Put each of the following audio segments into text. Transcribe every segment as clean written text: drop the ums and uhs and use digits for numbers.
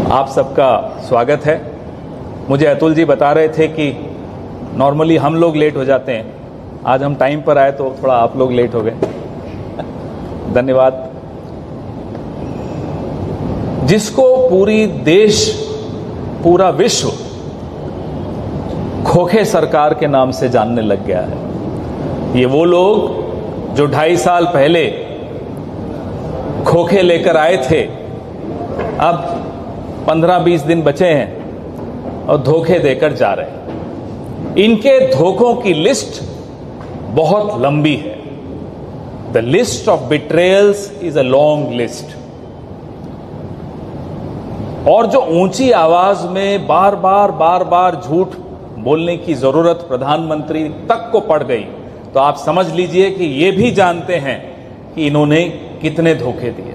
आप सबका स्वागत है। मुझे अतुल जी बता रहे थे कि नॉर्मली हम लोग लेट हो जाते हैं, आज हम टाइम पर आए तो थोड़ा आप लोग लेट हो गए। धन्यवाद। जिसको पूरी देश, पूरा विश्व खोखे सरकार के नाम से जानने लग गया है, ये वो लोग जो 2.5 साल पहले खोखे लेकर आए थे, अब 15-20 दिन बचे हैं और धोखे देकर जा रहे हैं। इनके धोखों की लिस्ट बहुत लंबी है। The list of betrayals is a long list. और जो ऊंची आवाज में बार बार झूठ बोलने की जरूरत प्रधानमंत्री तक को पड़ गई, तो आप समझ लीजिए कि ये भी जानते हैं कि इन्होंने कितने धोखे दिए।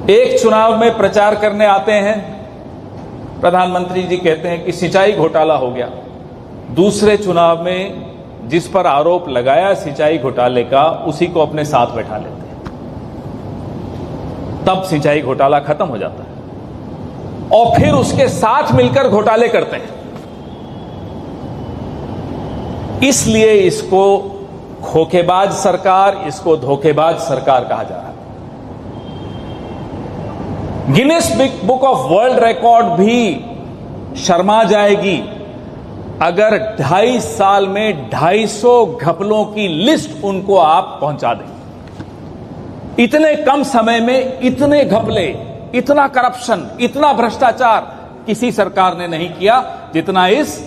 एक चुनाव में प्रचार करने आते हैं, प्रधानमंत्री जी कहते हैं कि सिंचाई घोटाला हो गया। दूसरे चुनाव में जिस पर आरोप लगाया सिंचाई घोटाले का, उसी को अपने साथ बैठा लेते हैं। तब सिंचाई घोटाला खत्म हो जाता है और फिर उसके साथ मिलकर घोटाले करते हैं। इसलिए इसको खोखेबाज सरकार, इसको धोखेबाज सरकार कहा जा रहा है। Guinness book of world record भी शर्मा जाएगी अगर 2.5 साल में 250 घपलों की लिस्ट उनको आप पहुंचा दें। इतने कम समय में इतने घपले, इतना करप्शन, इतना भ्रष्टाचार किसी सरकार ने नहीं किया जितना इस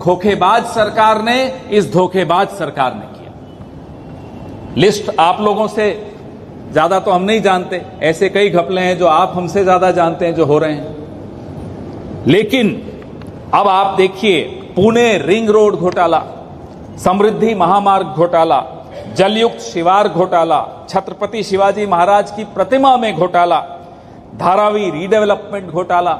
खोखेबाज सरकार ने, इस धोखेबाज सरकार ने किया। लिस्ट आप लोगों से ज्यादा तो हम नहीं जानते, ऐसे कई घपले हैं जो आप हमसे ज्यादा जानते हैं जो हो रहे हैं। लेकिन अब आप देखिए, पुणे रिंग रोड घोटाला, समृद्धि महामार्ग घोटाला, जलयुक्त शिवार घोटाला, छत्रपति शिवाजी महाराज की प्रतिमा में घोटाला, धारावी रीडेवलपमेंट घोटाला,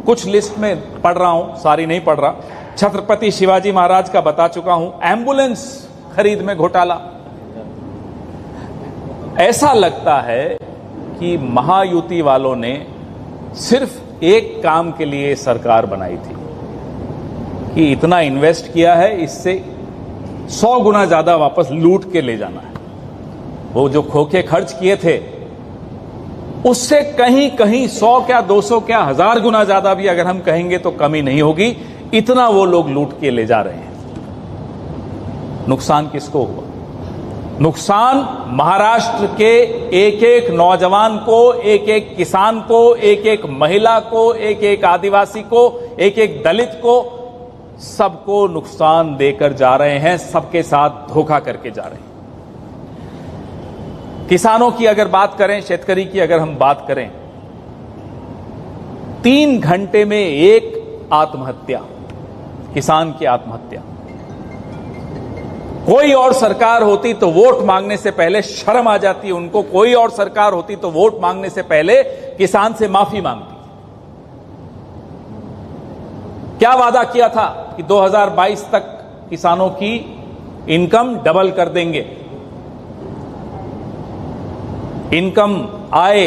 कुछ लिस्ट में पढ़ रहा हूं, सारी नहीं पढ़ रहा। छत्रपति शिवाजी महाराज का बता चुका हूं, एम्बुलेंस खरीद में घोटाला। ऐसा लगता है कि महायुति वालों ने सिर्फ एक काम के लिए सरकार बनाई थी कि इतना इन्वेस्ट किया है, इससे 100 गुना ज्यादा वापस लूट के ले जाना है। वो जो खोखे खर्च किए थे उससे कहीं 100 क्या 200 क्या 1000 गुना ज्यादा भी अगर हम कहेंगे तो कमी नहीं होगी। इतना वो लोग लूट के ले जा रहे हैं। नुकसान किसको हुआ? नुकसान महाराष्ट्र के एक नौजवान को, एक किसान को, एक महिला को, एक आदिवासी को, एक दलित को, सबको नुकसान देकर जा रहे हैं, सबके साथ धोखा करके जा रहे हैं। किसानों की अगर बात करें, शेतकरी की अगर हम बात करें, 3 घंटे में एक आत्महत्या, किसान की आत्महत्या। कोई और सरकार होती तो वोट मांगने से पहले शर्म आ जाती उनको, कोई और सरकार होती तो वोट मांगने से पहले किसान से माफी मांगती। क्या वादा किया था कि 2022 तक किसानों की इनकम डबल कर देंगे। इनकम आए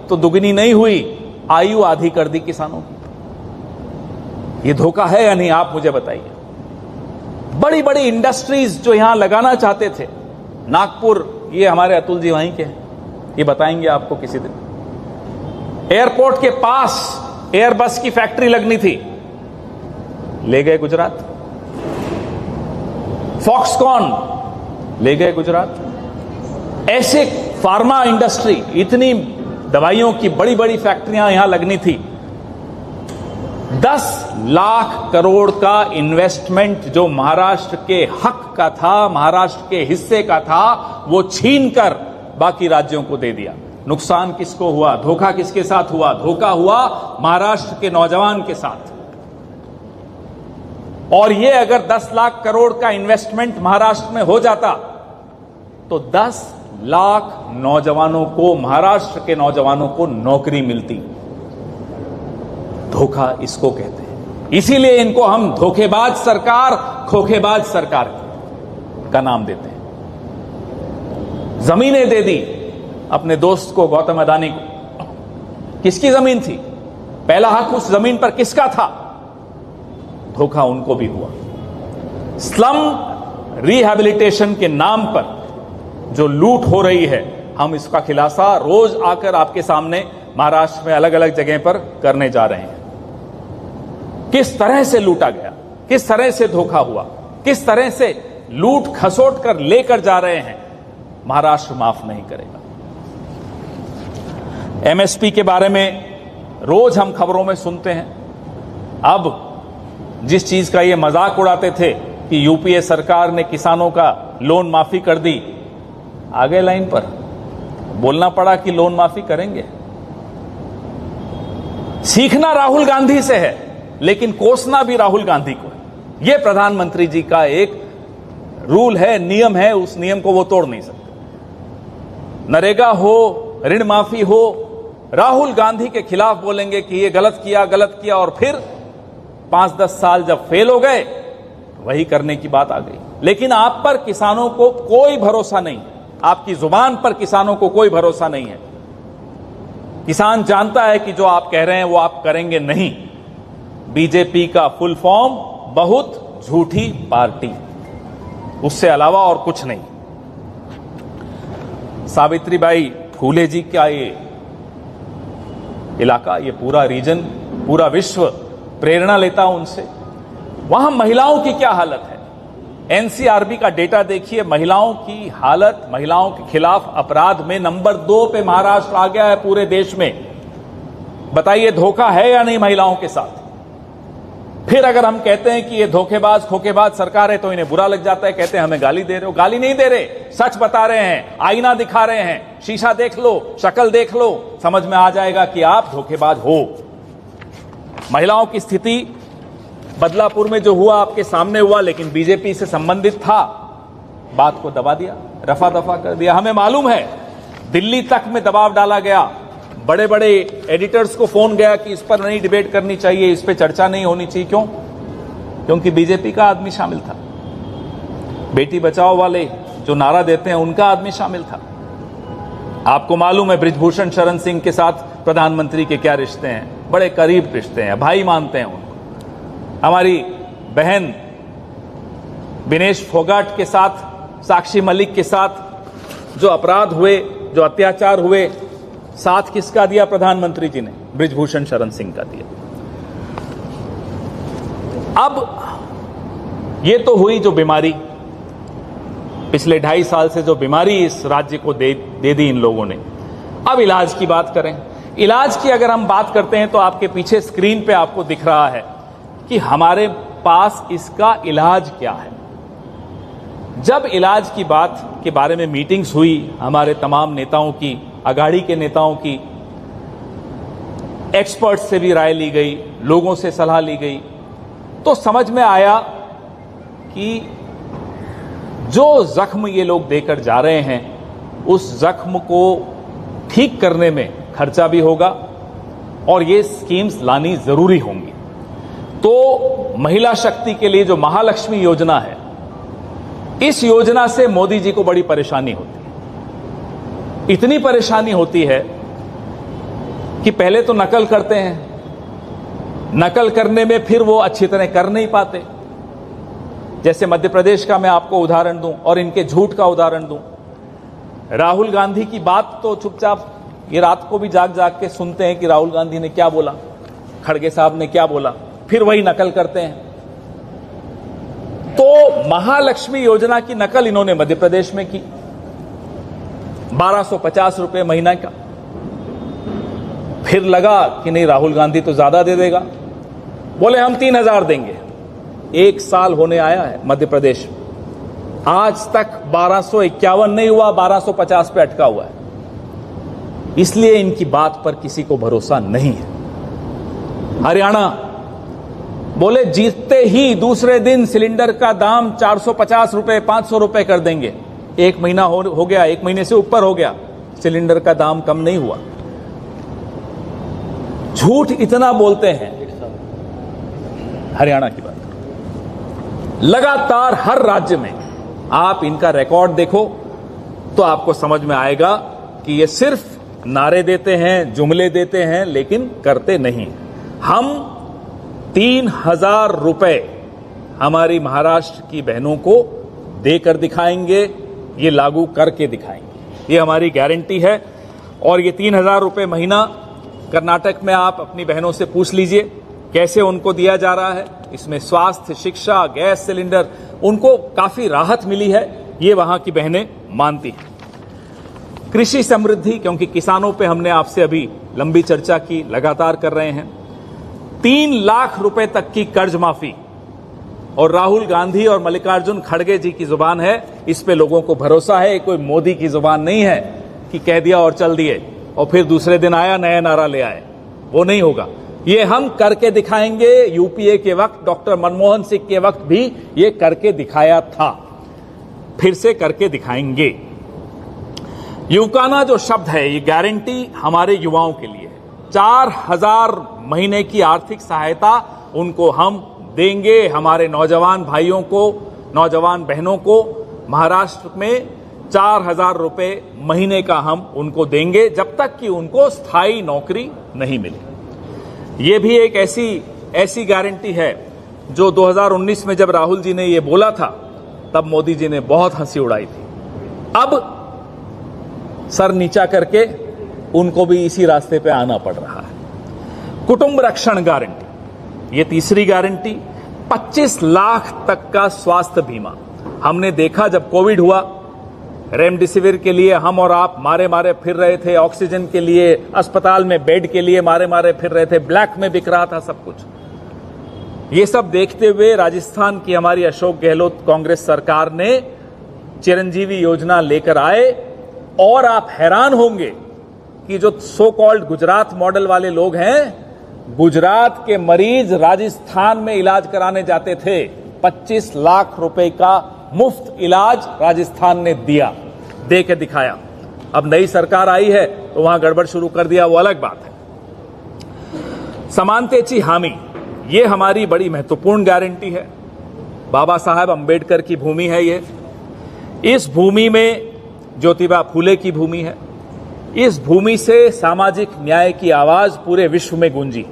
तो दुगनी नहीं हुई, आयु आधी कर दी किसानों की। ये धोखा है या नहीं, आप मुझे बताइए। बड़ी बड़ी इंडस्ट्रीज जो यहां लगाना चाहते थे, नागपुर, ये हमारे अतुल जी वहीं के हैं, ये बताएंगे आपको किसी दिन। एयरपोर्ट के पास एयरबस की फैक्ट्री लगनी थी, ले गए गुजरात। फॉक्सकॉन ले गए गुजरात। ऐसे फार्मा इंडस्ट्री, इतनी दवाइयों की बड़ी बड़ी फैक्ट्रियां यहां लगनी थी। 10 लाख करोड़ का इन्वेस्टमेंट जो महाराष्ट्र के हक का था, महाराष्ट्र के हिस्से का था, वो छीनकर बाकी राज्यों को दे दिया। नुकसान किसको हुआ? धोखा किसके साथ हुआ? धोखा हुआ महाराष्ट्र के नौजवान के साथ। और ये अगर 10 लाख करोड़ का इन्वेस्टमेंट महाराष्ट्र में हो जाता तो 10 लाख नौजवानों को, महाराष्ट्र के नौजवानों को नौकरी मिलती। धोखा इसको कहते हैं। इसीलिए इनको हम धोखेबाज सरकार, खोखेबाज सरकार का नाम देते हैं। जमीनें दे दी अपने दोस्त को, गौतम अडानी को, किसकी जमीन थी? पहला हक उस जमीन पर किसका था? धोखा उनको भी हुआ। स्लम रिहैबिलिटेशन के नाम पर जो लूट हो रही है, हम इसका खुलासा रोज आकर आपके सामने महाराष्ट्र में अलग अलग जगह पर करने जा रहे हैं। किस तरह से लूटा गया, किस तरह से धोखा हुआ, किस तरह से लूट खसोट कर लेकर जा रहे हैं, महाराष्ट्र माफ नहीं करेगा। एमएसपी के बारे में रोज हम खबरों में सुनते हैं। अब जिस चीज का ये मजाक उड़ाते थे कि यूपीए सरकार ने किसानों का लोन माफी कर दी, आगे लाइन पर बोलना पड़ा कि लोन माफी करेंगे। सीखना राहुल गांधी से है, लेकिन कोसना भी राहुल गांधी को है। यह प्रधानमंत्री जी का एक रूल है, नियम है, उस नियम को वो तोड़ नहीं सकते। नरेगा हो, ऋण माफी हो, राहुल गांधी के खिलाफ बोलेंगे कि ये गलत किया और फिर 5-10 साल जब फेल हो गए, वही करने की बात आ गई। लेकिन आप पर किसानों को कोई भरोसा नहीं, आपकी जुबान पर किसानों को कोई भरोसा नहीं है। किसान जानता है कि जो आप कह रहे हैं वो आप करेंगे नहीं। बीजेपी का फुल फॉर्म बहुत झूठी पार्टी, उससे अलावा और कुछ नहीं। सावित्रीबाई फूले जी का ये इलाका, ये पूरा रीजन, पूरा विश्व प्रेरणा लेता उनसे। वहां महिलाओं की क्या हालत है? एनसीआरबी का डेटा देखिए, महिलाओं की हालत, महिलाओं के खिलाफ अपराध में नंबर 2 पे महाराष्ट्र आ गया है पूरे देश में। बताइए धोखा है या नहीं महिलाओं के साथ? फिर अगर हम कहते हैं कि ये धोखेबाज खोखेबाज सरकार है तो इन्हें बुरा लग जाता है, कहते हैं हमें गाली दे रहे हो। गाली नहीं दे रहे, सच बता रहे हैं, आईना दिखा रहे हैं। शीशा देख लो, शक्ल देख लो, समझ में आ जाएगा कि आप धोखेबाज हो। महिलाओं की स्थिति बदलापुर में जो हुआ आपके सामने हुआ, लेकिन बीजेपी से संबंधित था, बात को दबा दिया, रफा दफा कर दिया। हमें मालूम है दिल्ली तक में दबाव डाला गया, बड़े बड़े एडिटर्स को फोन गया कि इस पर नहीं डिबेट करनी चाहिए, इस पर चर्चा नहीं होनी चाहिए। क्यों? क्योंकि बीजेपी का आदमी शामिल था। बेटी बचाओ वाले जो नारा देते हैं उनका आदमी शामिल था। आपको मालूम है बृजभूषण शरण सिंह के साथ प्रधानमंत्री के क्या रिश्ते हैं, बड़े करीब रिश्ते हैं, भाई मानते हैं उनको। हमारी बहन विनेश फोगाट के साथ, साक्षी मलिक के साथ जो अपराध हुए, जो अत्याचार हुए, साथ किसका दिया प्रधानमंत्री जी ने? बृजभूषण शरण सिंह का दिया। अब ये तो हुई जो बीमारी, पिछले 2.5 साल से जो बीमारी इस राज्य को दे दी इन लोगों ने। अब इलाज की बात करें। इलाज की अगर हम बात करते हैं तो आपके पीछे स्क्रीन पे आपको दिख रहा है कि हमारे पास इसका इलाज क्या है। जब इलाज की बात के बारे में मीटिंग्स हुई हमारे तमाम नेताओं की, अघाड़ी के नेताओं की, एक्सपर्ट्स से भी राय ली गई, लोगों से सलाह ली गई, तो समझ में आया कि जो जख्म ये लोग देकर जा रहे हैं, उस जख्म को ठीक करने में खर्चा भी होगा और ये स्कीम्स लानी जरूरी होंगी। तो महिला शक्ति के लिए जो महालक्ष्मी योजना है, इस योजना से मोदी जी को बड़ी परेशानी होती है। इतनी परेशानी होती है कि पहले तो नकल करते हैं, नकल करने में फिर वो अच्छी तरह कर नहीं पाते। जैसे मध्य प्रदेश का मैं आपको उदाहरण दूं और इनके झूठ का उदाहरण दूं। राहुल गांधी की बात तो चुपचाप ये रात को भी जाग जाग के सुनते हैं कि राहुल गांधी ने क्या बोला, खड़गे साहब ने क्या बोला, फिर वही नकल करते हैं। तो महालक्ष्मी योजना की नकल इन्होंने मध्य प्रदेश में की, 1250 रुपए महीना का। फिर लगा कि नहीं राहुल गांधी तो ज्यादा दे देगा, बोले हम 3000 देंगे। 1 साल होने आया है मध्य प्रदेश, आज तक 1251 नहीं हुआ, 1250 पे अटका हुआ है। इसलिए इनकी बात पर किसी को भरोसा नहीं है। हरियाणा बोले जीतते ही दूसरे दिन सिलेंडर का दाम 450 रुपए, 500 रुपए कर देंगे। 1 महीना हो गया, 1 महीने से ऊपर हो गया, सिलेंडर का दाम कम नहीं हुआ। झूठ इतना बोलते हैं। हरियाणा की बात लगातार हर राज्य में आप इनका रिकॉर्ड देखो तो आपको समझ में आएगा कि ये सिर्फ नारे देते हैं, जुमले देते हैं, लेकिन करते नहीं। हम 3,000 रुपए हमारी महाराष्ट्र की बहनों को देकर दिखाएंगे, ये लागू करके दिखाएंगे, ये हमारी गारंटी है। और ये 3,000 रुपए महीना कर्नाटक में आप अपनी बहनों से पूछ लीजिए कैसे उनको दिया जा रहा है। इसमें स्वास्थ्य, शिक्षा, गैस सिलेंडर, उनको काफी राहत मिली है, ये वहां की बहनें मानती हैं। कृषि समृद्धि, क्योंकि किसानों पे हमने आपसे अभी लंबी चर्चा की, लगातार कर रहे हैं। 3 लाख रुपए तक की कर्ज माफी, और राहुल गांधी और मल्लिकार्जुन खड़गे जी की जुबान है, इस पे लोगों को भरोसा है। कोई मोदी की जुबान नहीं है कि कह दिया और चल दिए और फिर दूसरे दिन आया नया नारा ले आए, वो नहीं होगा। ये हम करके दिखाएंगे। यूपीए के वक्त, डॉक्टर मनमोहन सिंह के वक्त भी ये करके दिखाया था, फिर से करके दिखाएंगे। युवकाना जो शब्द है, ये गारंटी हमारे युवाओं के लिए है। 4,000 महीने की आर्थिक सहायता उनको हम देंगे। हमारे नौजवान भाइयों को, नौजवान बहनों को महाराष्ट्र में 4,000 रुपए महीने का हम उनको देंगे, जब तक कि उनको स्थायी नौकरी नहीं मिले। ये भी एक ऐसी गारंटी है जो 2019 में जब राहुल जी ने ये बोला था, तब मोदी जी ने बहुत हंसी उड़ाई थी। अब सर नीचा करके उनको भी इसी रास्ते पे आना पड़ रहा है। कुटुंब रक्षण गारंटी, ये तीसरी गारंटी। 25 लाख तक का स्वास्थ्य बीमा। हमने देखा जब कोविड हुआ, रेमडेसिविर के लिए हम और आप मारे मारे फिर रहे थे, ऑक्सीजन के लिए, अस्पताल में बेड के लिए मारे मारे फिर रहे थे, ब्लैक में बिक रहा था सब कुछ। ये सब देखते हुए राजस्थान की हमारी अशोक गहलोत कांग्रेस सरकार ने चिरंजीवी योजना लेकर आए, और आप हैरान होंगे कि जो सो कॉल्ड गुजरात मॉडल वाले लोग हैं, गुजरात के मरीज राजस्थान में इलाज कराने जाते थे। 25 लाख रुपए का मुफ्त इलाज राजस्थान ने दिया, दे के दिखाया। अब नई सरकार आई है तो वहां गड़बड़ शुरू कर दिया, वो अलग बात है। समानतेची हामी, ये हमारी बड़ी महत्वपूर्ण गारंटी है। बाबा साहब अंबेडकर की भूमि है ये। इस भूमि में ज्योतिबा फूले की भूमि है। इस भूमि से सामाजिक न्याय की आवाज पूरे विश्व में गूंजी।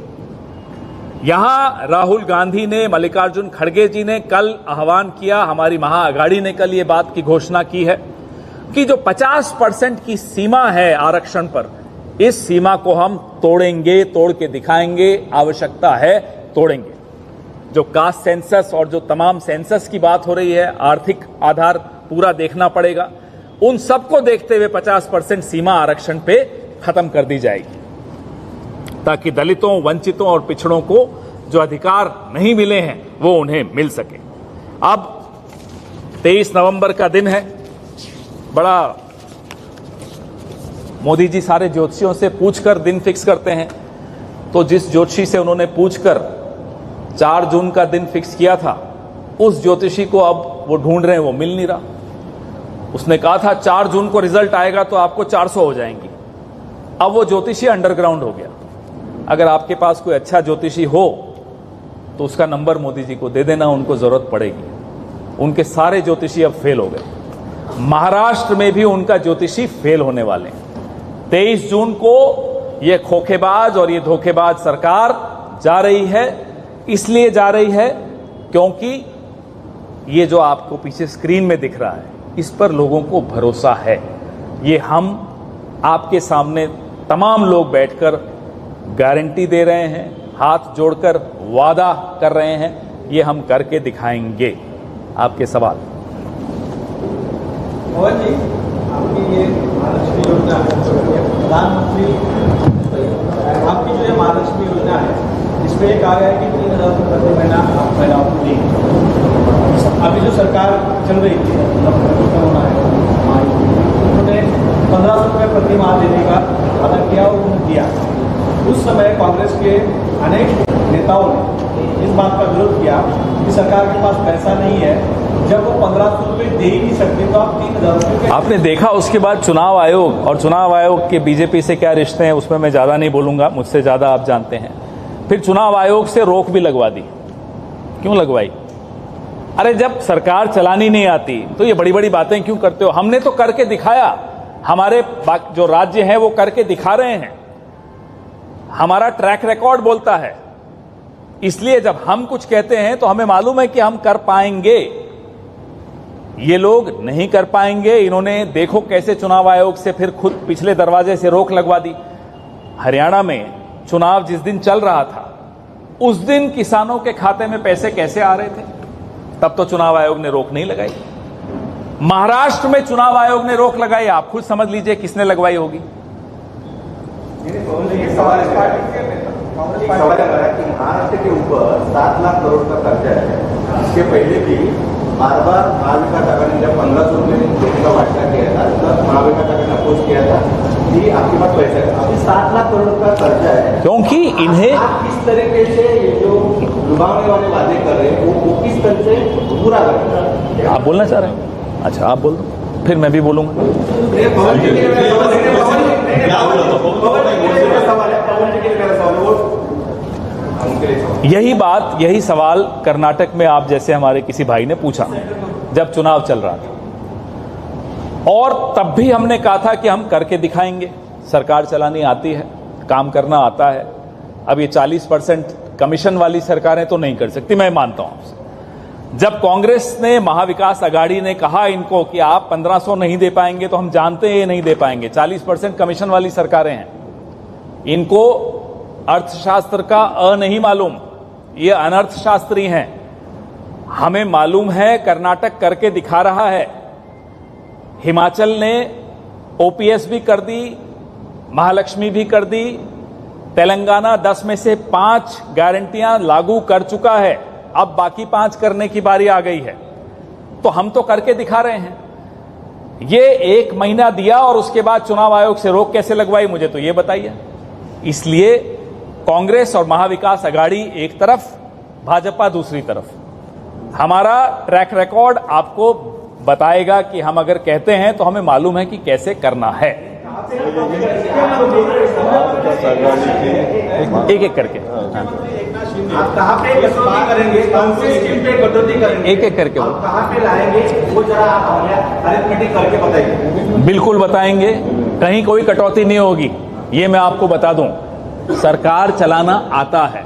यहां राहुल गांधी ने, मल्लिकार्जुन खड़गे जी ने कल आह्वान किया, हमारी महाअघाड़ी ने कल ये बात की घोषणा की है कि जो 50% की सीमा है आरक्षण पर, इस सीमा को हम तोड़ेंगे, तोड़ के दिखाएंगे, आवश्यकता है तोड़ेंगे। जो कास्ट सेंसस और जो तमाम सेंसस की बात हो रही है, आर्थिक आधार पूरा देखना पड़ेगा, उन सबको देखते हुए 50% सीमा आरक्षण पे खत्म कर दी जाएगी, ताकि दलितों, वंचितों और पिछड़ों को जो अधिकार नहीं मिले हैं वो उन्हें मिल सके। अब 23 नवंबर का दिन है, बड़ा मोदी जी सारे ज्योतिषियों से पूछकर दिन फिक्स करते हैं। तो जिस ज्योतिषी से उन्होंने पूछकर 4 जून का दिन फिक्स किया था, उस ज्योतिषी को अब वो ढूंढ रहे हैं, वो मिल नहीं रहा। उसने कहा था 4 जून को रिजल्ट आएगा तो आपको 400 हो जाएंगी। अब वो ज्योतिषी अंडरग्राउंड हो गया। अगर आपके पास कोई अच्छा ज्योतिषी हो तो उसका नंबर मोदी जी को दे देना, उनको जरूरत पड़ेगी। उनके सारे ज्योतिषी अब फेल हो गए। महाराष्ट्र में भी उनका ज्योतिषी फेल होने वाले हैं। 23 जून को ये खोखेबाज और ये धोखेबाज सरकार जा रही है। इसलिए जा रही है क्योंकि ये जो आपको पीछे स्क्रीन में दिख रहा है, इस पर लोगों को भरोसा है। ये हम आपके सामने तमाम लोग बैठकर गारंटी दे रहे हैं, हाथ जोड़कर वादा कर रहे हैं, ये हम करके दिखाएंगे। आपके सवाल। मोहन जी, आपकी ये महालक्ष्मी योजना है, प्रधानमंत्री आपकी जो ये महालक्ष्मी योजना है, इसमें एक आ गया है कि 3,000 रुपये प्रति महीना आप महिलाओं को देंगे। अभी जो सरकार चल रही थी, कोरोना है, उन्होंने 1,500 रुपये प्रति माह देने का वादा किया और उन्होंने दिया। उस समय कांग्रेस के अनेक नेताओं ने इस बात का विरोध किया कि सरकार के पास पैसा नहीं है, जब वो 1,500 रुपये दे ही नहीं सकते तो आप 3,000 रुपये। आपने देखा उसके बाद चुनाव आयोग, और चुनाव आयोग के बीजेपी से क्या रिश्ते हैं उसमें मैं ज्यादा नहीं बोलूंगा, मुझसे ज्यादा आप जानते हैं। फिर चुनाव आयोग से रोक भी लगवा दी। क्यों लगवाई? अरे जब सरकार चलानी नहीं आती तो ये बड़ी बड़ी बातें क्यों करते हो? हमने तो करके दिखाया। हमारे जो राज्य हैं वो करके दिखा रहे हैं, हमारा ट्रैक रिकॉर्ड बोलता है। इसलिए जब हम कुछ कहते हैं तो हमें मालूम है कि हम कर पाएंगे। ये लोग नहीं कर पाएंगे। इन्होंने देखो कैसे चुनाव आयोग से फिर खुद पिछले दरवाजे से रोक लगवा दी। हरियाणा में चुनाव जिस दिन चल रहा था उस दिन किसानों के खाते में पैसे कैसे आ रहे थे, तब तो चुनाव आयोग ने रोक नहीं लगाई। महाराष्ट्र में चुनाव आयोग ने रोक लगाई, आप खुद समझ लीजिए किसने लगवाई होगी। सवाल है कि महाराष्ट्र के ऊपर 7 लाख करोड़ का कर्जा है। इसके पहले भी बार बार महाविकास आघाड़ी ने जब 1500 रुपये का वाटा किया था तब महाविकास आघाड़ी ने अपोज किया था कि आपके पास पैसा है। अभी 7 लाख करोड़ का कर्जा है, क्योंकि इन्हें आप किस तरीके से ये जो लुभावने वाले वादे कर रहे हैं वो किस तरह से पूरा करें? आप बोलना चाह रहे हैं? अच्छा, आप बोल दो, फिर मैं भी बोलूंगा। यही सवाल कर्नाटक में आप जैसे हमारे किसी भाई ने पूछा जब चुनाव चल रहा था, और तब भी हमने कहा था कि हम करके दिखाएंगे। सरकार चलानी आती है, काम करना आता है। अब ये 40% कमीशन वाली सरकारें तो नहीं कर सकती, मैं मानता हूं आपसे। जब कांग्रेस ने, महाविकास आघाड़ी ने कहा इनको कि आप 1500 नहीं दे पाएंगे, तो हम जानते हैं ये नहीं दे पाएंगे। 40% कमीशन वाली सरकारें हैं, इनको अर्थशास्त्र का नहीं मालूम, ये अनर्थशास्त्री हैं। हमें मालूम है, कर्नाटक करके दिखा रहा है, हिमाचल ने ओपीएस भी कर दी, महालक्ष्मी भी कर दी, तेलंगाना 10 में से 5 गारंटियां लागू कर चुका है, अब बाकी 5 करने की बारी आ गई है। तो हम तो करके दिखा रहे हैं। ये 1 महीना दिया और उसके बाद चुनाव आयोग से रोक कैसे लगवाई, मुझे तो ये बताइए। इसलिए कांग्रेस और महाविकास आघाड़ी एक तरफ, भाजपा दूसरी तरफ। हमारा ट्रैक रिकॉर्ड आपको बताएगा कि हम अगर कहते हैं तो हमें मालूम है कि कैसे करना है। एक एक करके आप कहाँ पे कटौती करेंगे, कौन सी स्कीम पे कटौती करेंगे, एक एक करके आप कहाँ पे लाएंगे, वो जरा आप हमें अरिथमेटिक करके बताइए। बिल्कुल बताएंगे, कहीं कोई कटौती नहीं होगी, ये मैं आपको बता दूं। सरकार चलाना आता है।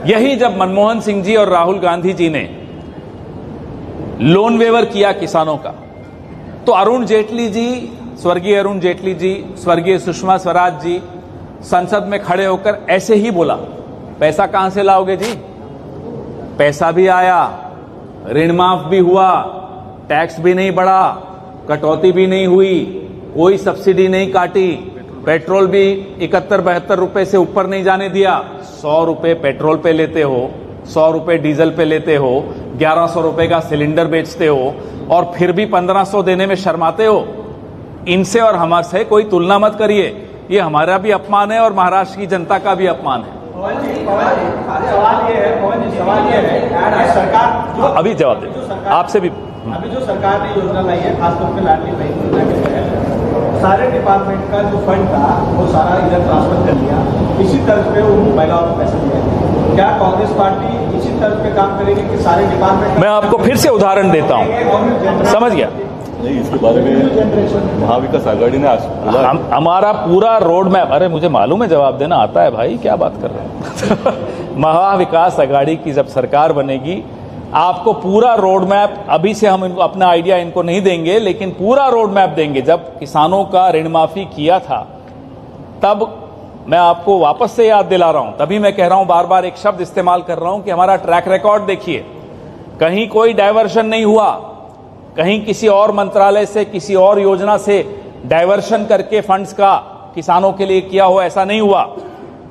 यही जब मनमोहन सिंह जी और राहुल गांधी जी ने लोन वेवर किया किसानों का, तो अरुण जेटली जी, स्वर्गीय अरुण जेटली जी, स्वर्गीय सुषमा स्वराज जी संसद में खड़े होकर ऐसे ही बोला, पैसा कहां से लाओगे जी? पैसा भी आया, ऋण माफ भी हुआ, टैक्स भी नहीं बढ़ा, कटौती भी नहीं हुई, कोई सब्सिडी नहीं काटी, पेट्रोल भी 71-72 रुपए से ऊपर नहीं जाने दिया। 100 रुपए पेट्रोल पे लेते हो, 100 रुपए डीजल पे लेते हो, 1100 रुपए का सिलेंडर बेचते हो, और फिर भी 1500 देने में शर्माते हो। इनसे और हमारे कोई तुलना मत करिए, ये हमारा भी अपमान है और महाराष्ट्र की जनता का भी अपमान है। सवाल ये है सरकार अभी जवाब दे, आपसे भी। अभी जो सरकार ने योजना लाई है, खासतौर पर लाडली बहन योजना के तहत सारे डिपार्टमेंट का जो फंड था वो सारा इधर ट्रांसफर कर लिया। इसी तर्ज पे उन महिलाओं को पैसे दिए। क्या कांग्रेस पार्टी इसी तर्ज पे काम करेगी कि सारे डिपार्टमेंट? मैं आपको फिर से उदाहरण देता हूं, समझ गया? नहीं, इसके बारे में महाविकास आघाड़ी ने हमारा पूरा रोड मैप, अरे मुझे मालूम है जवाब देना आता है भाई, क्या बात कर रहे हैं। महाविकास आघाड़ी की जब सरकार बनेगी, आपको पूरा रोड मैप, अभी से हम इनको अपना आइडिया इनको नहीं देंगे, लेकिन पूरा रोड मैप देंगे। जब किसानों का ऋण माफी किया था, तब मैं आपको वापस से याद दिला रहा हूं, तभी मैं कह रहा हूं, बार बार एक शब्द इस्तेमाल कर रहा हूं कि हमारा ट्रैक रिकॉर्ड देखिए। कहीं कोई डायवर्शन नहीं हुआ, कहीं किसी और मंत्रालय से, किसी और योजना से डायवर्शन करके फंड्स का किसानों के लिए किया हो, ऐसा नहीं हुआ।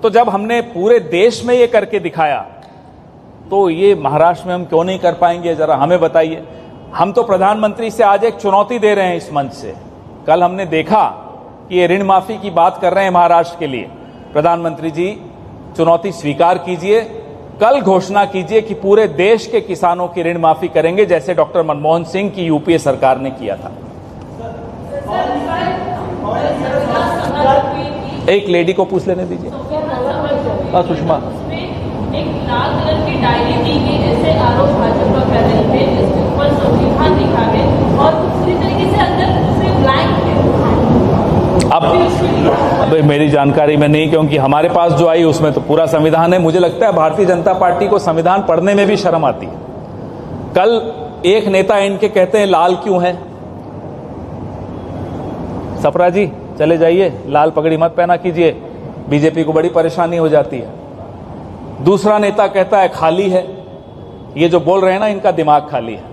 तो जब हमने पूरे देश में ये करके दिखाया, तो ये महाराष्ट्र में हम क्यों नहीं कर पाएंगे, जरा हमें बताइए। हम तो प्रधानमंत्री से आज एक चुनौती दे रहे हैं इस मंच से। कल हमने देखा कि ये ऋण माफी की बात कर रहे हैं महाराष्ट्र के लिए। प्रधानमंत्री जी, चुनौती स्वीकार कीजिए, कल घोषणा कीजिए कि पूरे देश के किसानों की ऋण माफी करेंगे, जैसे डॉक्टर मनमोहन सिंह की यूपीए सरकार ने किया था। एक लेडी को पूछ लेने दीजिए। सुषमा, एक लाल कलर की डायरी दी गई, जैसे आरोप भाजपा कर रही है, जिसके ऊपर संविधान लिखा है और दूसरी तरीके से अंदर दूसरे ब्लैंक है। अब मेरी जानकारी में नहीं, क्योंकि हमारे पास जो आई उसमें तो पूरा संविधान है। मुझे लगता है भारतीय जनता पार्टी को संविधान पढ़ने में भी शर्म आती है। कल एक नेता इनके कहते हैं लाल क्यों है। सपरा जी चले जाइए, लाल पगड़ी मत पहना कीजिए, बीजेपी को बड़ी परेशानी हो जाती है। दूसरा नेता कहता है खाली है। ये जो बोल रहे हैं ना, इनका दिमाग खाली है।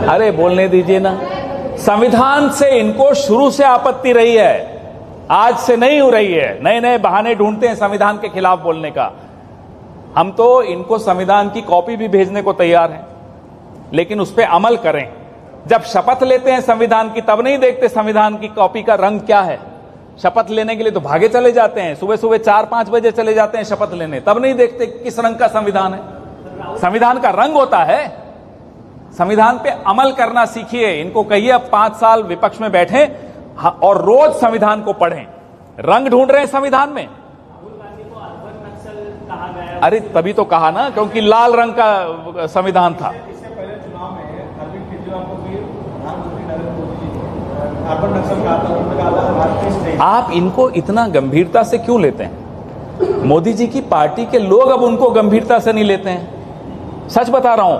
अरे बोलने दीजिए ना। संविधान से इनको शुरू से आपत्ति रही है, आज से नहीं हो रही है। नए नए बहाने ढूंढते हैं संविधान के खिलाफ बोलने का। हम तो इनको संविधान की कॉपी भी भेजने को तैयार हैं, लेकिन उस पर अमल करें। जब शपथ लेते हैं संविधान की, तब नहीं देखते संविधान की कॉपी का रंग क्या है। शपथ लेने के लिए तो भागे चले जाते हैं, सुबह सुबह 4-5 बजे चले जाते हैं शपथ लेने, तब नहीं देखते किस रंग का संविधान है। संविधान का रंग होता है। संविधान पे अमल करना सीखिए। इनको कहिए अब 5 साल विपक्ष में बैठे और रोज संविधान को पढ़ें। रंग ढूंढ रहे हैं संविधान में। अरे तभी तो कहा ना, क्योंकि लाल रंग का संविधान था। इससे पहले चुनाव में अरविंद केजरीवाल को भी प्रधानमंत्री नरेंद्र मोदी जी अर्बन नक्सल कहा था, उन्होंने कहा था हमारे देश नहीं। आप इनको इतना गंभीरता से क्यों लेते हैं? मोदी जी की पार्टी के लोग अब उनको गंभीरता से नहीं लेते हैं। सच बता रहा हूं।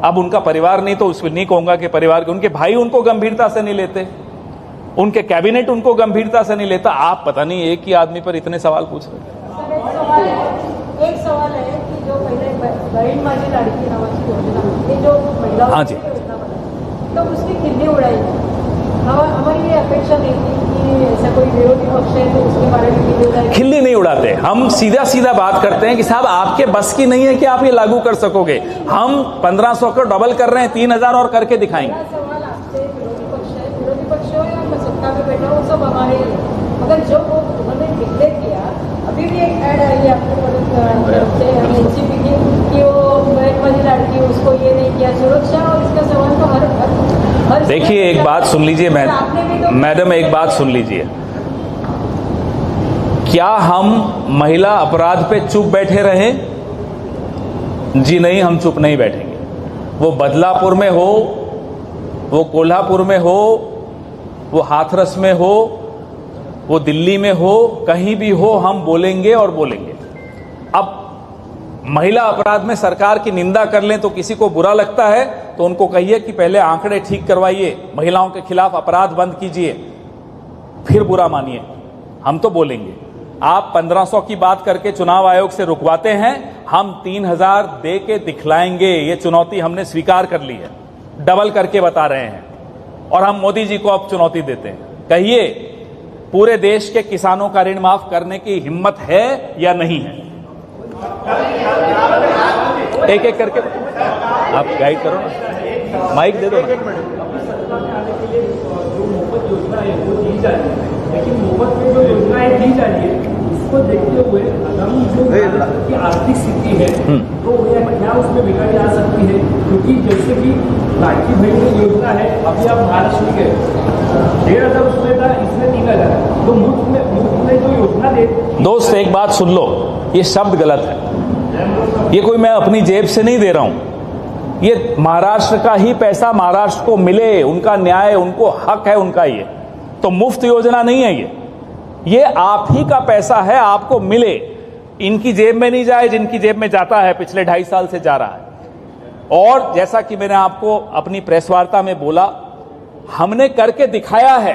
अब उनका परिवार नहीं तो उसमें नहीं कहूंगा कि परिवार के, उनके भाई उनको गंभीरता से नहीं लेते, उनके कैबिनेट उनको गंभीरता से नहीं लेता। आप पता नहीं एक ही आदमी पर इतने सवाल पूछ रहे हैं। एक सवाल है कि जो पहले बहन माझी लाडकी नावाची योजना, ये जो महिलाओं हाँ जी, की योजना बनाई, तो उसकी खिल्ली उड़ाई। हमारी ये अपेक्षा नहीं थी कि ऐसा कोई विरोधी पक्ष है तो उसके बारे में खिल्ली उड़ाई। खिल्ली नहीं उड़ाते, हम सीधा सीधा बात करते हैं कि साहब आपके बस की नहीं है कि आप ये लागू कर सकोगे। हम 1500 को डबल कर रहे हैं, 3000 और करके दिखाएंगे। मेरा सवाल आपसे, विरोधी पक्ष है, विरोधी पक्ष हो या सत्ता में बैठा हो, सब हमारे ही है। मगर जो वो उन्होंने डिक्लेयर किया, अभी भी एक ऐड आई है आपको तरफ से एनसीपी की कि वो बहन वाली लड़की उसको ये नहीं किया। सुरक्षा और इसका सवाल तो हर देखिए एक बात सुन लीजिए, मैडम एक बात सुन लीजिए। क्या हम महिला अपराध पे चुप बैठे रहे? जी नहीं, हम चुप नहीं बैठेंगे। वो बदलापुर में हो, वो कोल्हापुर में हो, वो हाथरस में हो, वो दिल्ली में हो, कहीं भी हो, हम बोलेंगे और बोलेंगे। अब महिला अपराध में सरकार की निंदा कर लें तो किसी को बुरा लगता है, तो उनको कहिए कि पहले आंकड़े ठीक करवाइए, महिलाओं के खिलाफ अपराध बंद कीजिए, फिर बुरा मानिए। हम तो बोलेंगे। आप 1500 की बात करके चुनाव आयोग से रुकवाते हैं, हम 3000 दे के दिखलाएंगे। ये चुनौती हमने स्वीकार कर ली है, डबल करके बता रहे हैं। और हम मोदी जी को अब चुनौती देते हैं, कहिए पूरे देश के किसानों का ऋण माफ करने की हिम्मत है या नहीं है? एक एक करके आप गाइड करो ना, माइक दे दो ना। जो मुफ्त योजना है वो दी जा रही है, लेकिन मुफ्त में जो योजनाएं दी जा रही है उसको देखते हुए आगामी जो भारत की आर्थिक स्थिति है तो क्या उसमें बिगड़ जा सकती है? क्योंकि जैसे कि लाडली बहन योजना है, अभी आप महाराष्ट्र में गए 1500 उसमें था, इसमें 3000। तो मुफ्त में जो योजना दे। दोस्त एक बात सुन लो, ये शब्द गलत है। ये कोई मैं अपनी जेब से नहीं दे रहा हूं, ये महाराष्ट्र का ही पैसा महाराष्ट्र को मिले, उनका न्याय, उनको हक है उनका। ये तो मुफ्त योजना नहीं है, ये आप ही का पैसा है, आपको मिले, इनकी जेब में नहीं जाए। जिनकी जेब में जाता है पिछले 2.5 साल से जा रहा है। और जैसा कि मैंने आपको अपनी प्रेस वार्ता में बोला, हमने करके दिखाया है,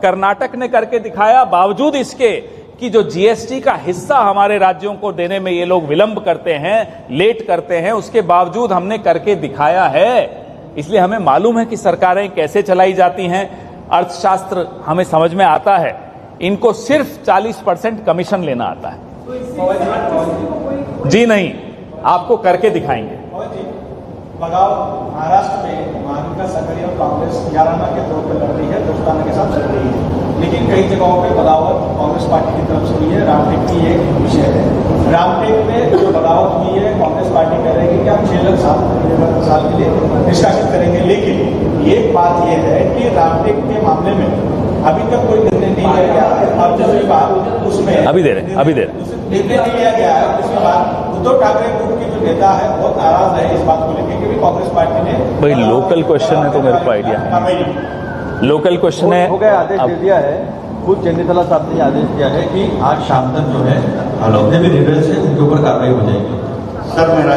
कर्नाटक ने करके दिखाया। बावजूद इसके कि जो जीएसटी का हिस्सा हमारे राज्यों को देने में ये लोग विलंब करते हैं, लेट करते हैं, उसके बावजूद हमने करके दिखाया है। इसलिए हमें मालूम है कि सरकारें कैसे चलाई जाती हैं, अर्थशास्त्र हमें समझ में आता है। इनको सिर्फ 40% कमीशन लेना आता है। जी नहीं, आपको करके दिखाएंगे। बगाव महाराष्ट्र में महाविकास आघाड़ी और कांग्रेस याराना के तौर पर लड़ रही है, दोस्ताना के साथ चल रही है, लेकिन कई जगहों पे बगावत कांग्रेस पार्टी की तरफ से हुई है। रामटेक की एक विषय है। रामटेक में जो बगावत हुई है, कांग्रेस पार्टी कह रही है कि हम 6 साल के लिए निष्कासित करेंगे। लेकिन एक बात यह है कि रामटेक के मामले में अभी तक कोई निर्णय नहीं लिया गया। और दूसरी बात उसमें अभी दे रहे निर्णय नहीं लिया गया है। उसके बाद उद्धव ठाकरे ग्रुप के जो नेता है बहुत नाराज है इस बात को लेकर कि कांग्रेस पार्टी ने भाई लोकल क्वेश्चन है तो मेरे को आइडिया है। लोकल क्वेश्चन है। हो गया, आदेश दे दिया है। खुद चंडीतला साहब ने आदेश दिया है कि आज शाम तक जो है जितने भी लीडर्स हैं उनके ऊपर कार्रवाई हो जाएगी। सर मेरा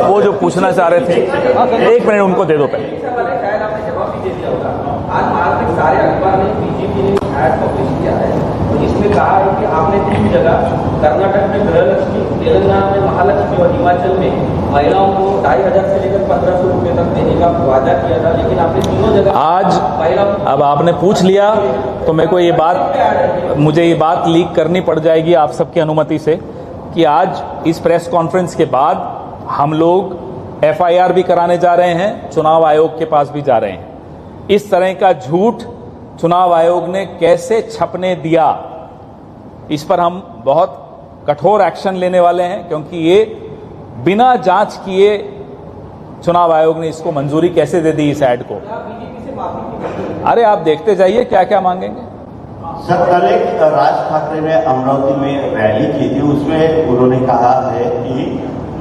वो जो पूछना चाह रहे थे, एक मिनट उनको दे दो पहले। शायद आपने जवाब भी दे दिया होगा। आज महाराष्ट्र के सारे अखबार ने बीजेपी ने एड पब्लिश किया है तो इसमें कहा है कि आपने 3 जगह कर्नाटक में गृहलक्ष्मी, तेलंगाना में महालक्ष्मी और हिमाचल में महिलाओं को 2500 से लेकर 1500 रुपये तक देने का वादा किया था, लेकिन आपने तीनों जगह आज अब आपने पूछ लिया तो मेरे को मुझे ये बात लीक करनी पड़ जाएगी आप सबकी अनुमति से कि आज इस प्रेस कॉन्फ्रेंस के बाद हम लोग FIR भी कराने जा रहे हैं, चुनाव आयोग के पास भी जा रहे हैं। इस तरह का झूठ चुनाव आयोग ने कैसे छपने दिया, इस पर हम बहुत कठोर एक्शन लेने वाले हैं, क्योंकि ये बिना जांच किए चुनाव आयोग ने इसको मंजूरी कैसे दे दी इस ऐड को। अरे आप देखते जाइए क्या क्या मांगेंगे। सर कल एक राज ठाकरे ने अमरावती में रैली की थी, उसमें उन्होंने कहा है कि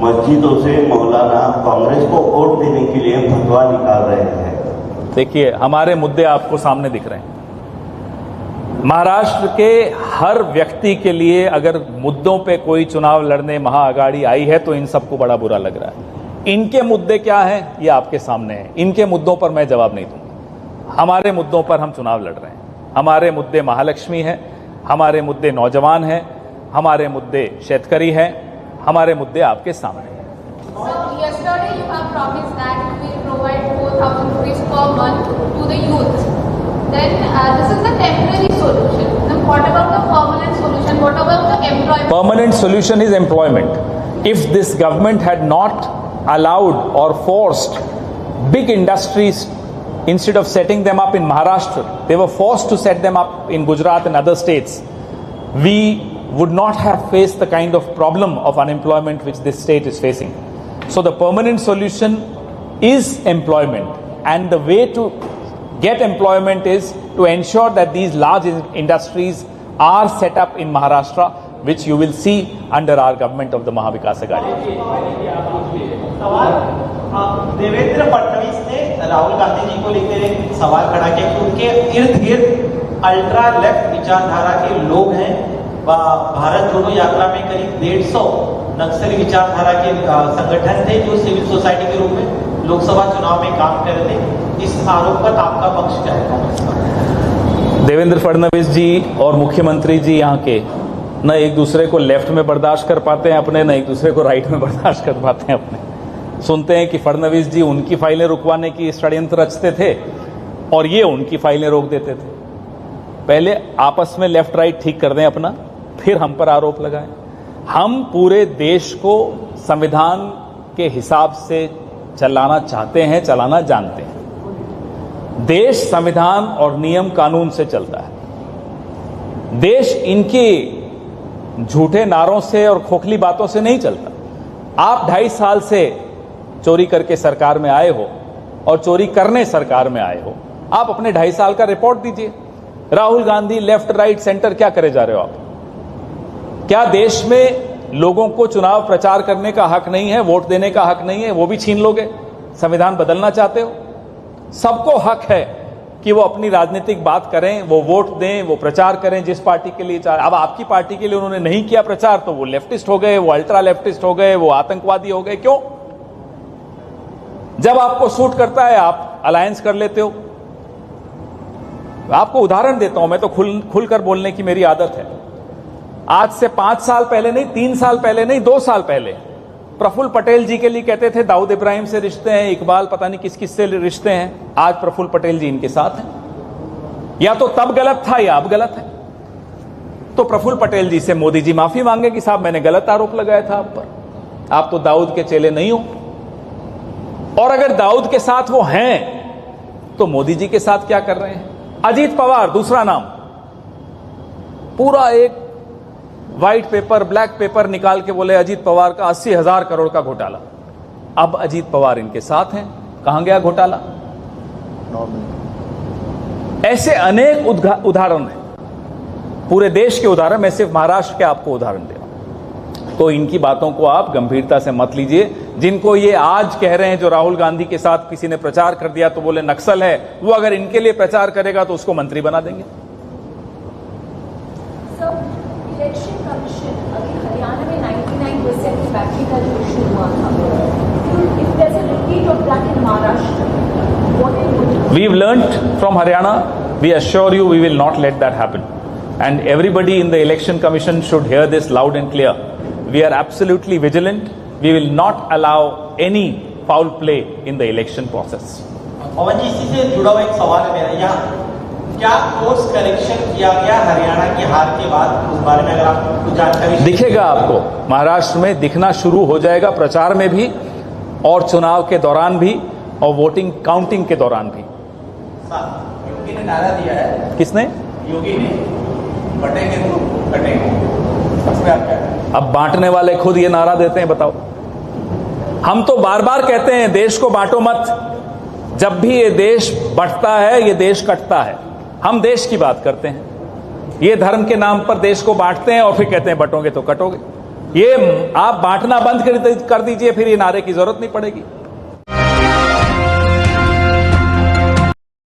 मस्जिदों से मौलाना कांग्रेस को वोट देने के लिए फतवा निकाल रहे हैं। देखिए हमारे मुद्दे आपको सामने दिख रहे हैं। महाराष्ट्र के हर व्यक्ति के लिए अगर मुद्दों पे कोई चुनाव लड़ने महाअघाड़ी आई है तो इन सबको बड़ा बुरा लग रहा है। इनके मुद्दे क्या हैं ये आपके सामने है। इनके मुद्दों पर मैं जवाब नहीं दूंगा। हमारे मुद्दों पर हम चुनाव लड़ रहे हैं। हमारे मुद्दे महालक्ष्मी है, हमारे मुद्दे नौजवान हैं, हमारे मुद्दे शेतकरी हैं, हमारे मुद्दे आपके सामने हैं। Yesterday you have promised that you will provide 4,000 rupees per month to the youth. Then this is the temporary solution. Then what about the permanent solution? What about the employment? Permanent solution is employment. If this government had not allowed or forced big industries, instead of setting them up in Maharashtra, they were forced to set them up in Gujarat and other states, we would not have faced the kind of problem of unemployment which this state is facing. So the permanent solution is employment, and the way to get employment is to ensure that these large industries are set up in Maharashtra, which you will see under our government of the Mahavikas Aghadi. Devendra Fadnavis ने राहुल गांधी जी को लेकर एक सवाल खड़ा किया कि उनके इर्द गिर्द अल्ट्रा लेफ्ट विचारधारा के लोग हैं। भारत जोड़ो यात्रा में करीब 150 नक्सली विचारधारा के संगठन थे जो सिविल सोसाइटी के रूप में लोकसभा चुनाव में काम कर रहे थे। इस आरोप पर आपका पक्ष क्या है कांग्रेस का? देवेंद्र फडणवीस जी और मुख्यमंत्री जी यहाँ के न एक दूसरे को लेफ्ट में बर्दाश्त कर पाते हैं अपने, न एक दूसरे को राइट में बर्दाश्त कर पाते हैं अपने। सुनते हैं कि फडणवीस जी उनकी फाइलें रुकवाने की षड्यंत्र रचते थे और ये उनकी फाइलें रोक देते थे। पहले आपस में लेफ्ट राइट ठीक कर दें अपना, फिर हम पर आरोप लगाएं। हम पूरे देश को संविधान के हिसाब से चलाना चाहते हैं, चलाना जानते हैं। देश संविधान और नियम कानून से चलता है। देश इनके झूठे नारों से और खोखली बातों से नहीं चलता। आप 2.5 साल से चोरी करके सरकार में आए हो और चोरी करने सरकार में आए हो। आप अपने 2.5 साल का रिपोर्ट दीजिए। Rahul Gandhi left right centre क्या करे जा रहे हो आप? क्या देश में लोगों को चुनाव प्रचार करने का हक नहीं है, वोट देने का हक नहीं है, वो भी छीन लोगे? संविधान बदलना चाहते हो? सबको हक है कि वो अपनी राजनीतिक बात करें, वो वोट दें, वो प्रचार करें जिस पार्टी के लिए चाहे। अब आपकी पार्टी के लिए उन्होंने नहीं किया प्रचार तो वो लेफ्टिस्ट हो गए, वो अल्ट्रा लेफ्टिस्ट हो गए, वो आतंकवादी हो गए। क्यों? जब आपको सूट करता है आप अलायंस कर लेते हो। आपको उदाहरण देता हूं, मैं तो खुलकर बोलने की मेरी आदत है। आज से 5 साल पहले नहीं, 3 साल पहले नहीं, 2 साल पहले प्रफुल्ल पटेल जी के लिए कहते थे दाऊद इब्राहिम से रिश्ते हैं, इकबाल पता नहीं किस किस से रिश्ते हैं। आज प्रफुल्ल पटेल जी इनके साथ हैं। या तो तब गलत था या अब गलत है। तो प्रफुल्ल पटेल जी से मोदी जी माफी मांगे कि साहब मैंने गलत आरोप लगाया था आप पर, आप तो दाऊद के चेले नहीं हो। और अगर दाऊद के साथ वो हैं तो मोदी जी के साथ क्या कर रहे हैं? अजीत पवार दूसरा नाम, पूरा एक व्हाइट पेपर ब्लैक पेपर निकाल के बोले अजीत पवार का 80,000 करोड़ का घोटाला। अब अजीत पवार इनके साथ हैं, कहां गया घोटाला? ऐसे अनेक उदाहरण हैं, पूरे देश के उदाहरण। मैं सिर्फ महाराष्ट्र के आपको उदाहरण दे रहा हूं। तो इनकी बातों को आप गंभीरता से मत लीजिए। जिनको ये आज कह रहे हैं, जो राहुल गांधी के साथ किसी ने प्रचार कर दिया तो बोले नक्सल है, वो अगर इनके लिए प्रचार करेगा तो उसको मंत्री बना देंगे। इलेक्शन कमीशन अभी हरियाणा में 99% बैटरी का जो इशू हुआ था, if there's a repeat of that in Maharashtra, what it would be? We've learnt from Haryana. We assure you we will not let that happen. And everybody in the election commission should hear this loud and clear. We are absolutely vigilant. We will not allow any foul play in the election process. पवन जी, इसी से जुड़ा हुआ एक सवाल है मेरा यहाँ, क्या कोर्स करेक्शन किया गया हरियाणा की हार के बाद? उस बारे में अगर आप कुछ जानकारी दिखेगा आपको, महाराष्ट्र में दिखना शुरू हो जाएगा, प्रचार में भी और चुनाव के दौरान भी और वोटिंग काउंटिंग के दौरान भी। योगी ने नारा दिया है, किसने? योगी ने, बटेंगे तो कटेंगे, इसमें आप क्या कहें? अब बांटने वाले खुद ये नारा देते हैं, बताओ। हम तो बार बार कहते हैं देश को बांटो मत। जब भी ये देश बढ़ता है, ये देश कटता है। हम देश की बात करते हैं, ये धर्म के नाम पर देश को बांटते हैं और फिर कहते हैं बंटोगे तो कटोगे। ये आप बांटना बंद कर दीजिए, फिर ये नारे की जरूरत नहीं पड़ेगी।